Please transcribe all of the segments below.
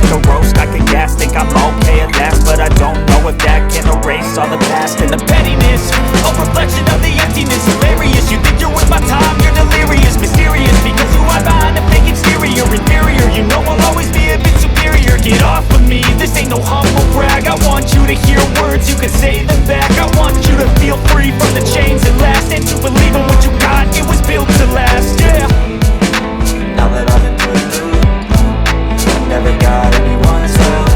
like a roast, I can gas. Think I'm okay at last, but I don't know if that can erase all the past. And the pettiness, a reflection of the emptiness. Hilarious, you think you're worth my time, you're delirious. Mysterious, because you hide behind a fake exterior. Inferior, you know I'll always be a bit superior. Get off of me, this ain't no humble brag. I want you to hear words, you can say them back. I want you to feel free from the chains at last, and to believe in what you got, it was built to last, yeah. Now that I've been put through, I never got anyone's help.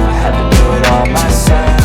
I had to do it all myself.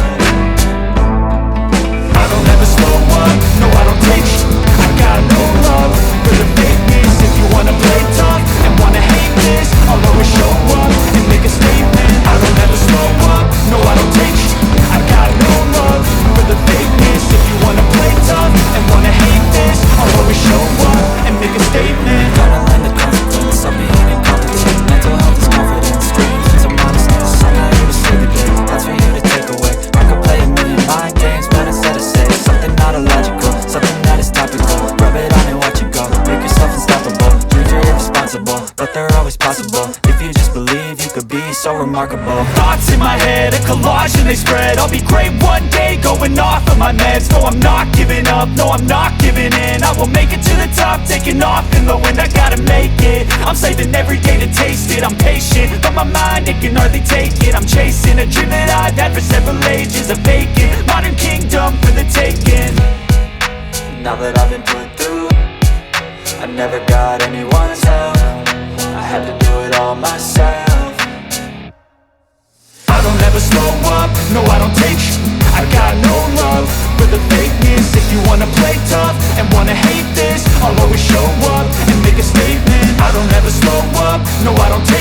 I don't ever slow up, no I don't take sh**. I got no love for the fakeness. If you wanna play tough and wanna hate this, I'll always show up and make a statement. I don't ever slow up, no I don't take sh**. I got no love for the fakeness. If you wanna play tough and wanna hate this, I'll always show up and make a statement. Gotta learn the consequence of being incompetent. Mental health is confidence, screams into modestness. I'm not here to save the day, that's for you to take away. I could play a million mind games, but instead I say something not illogical, something that is topical. Rub it on and watch it go, make yourself unstoppable. Dreams are irresponsible, but they're always possible. If you just believe, you could be so remarkable. Thoughts in my head, a collage and they spread. I'll be great one day, going off of my meds. No, I'm not giving up, no, I'm not giving in. I will make it to the top, taking off in the wind. I gotta make it, I'm saving every day to taste it. I'm patient, but my mind, it can hardly take it. I'm chasing a dream that I've had for several ages. A vacant, modern kingdom for the taking. Now that I've been put through, I never got anyone's help. I had to do it all myself. I don't ever slow up, no I don't take sh**. I got no love for the fakeness. If you wanna play tough and wanna hate this, I'll always show up and make a statement. I don't ever slow up, no I don't take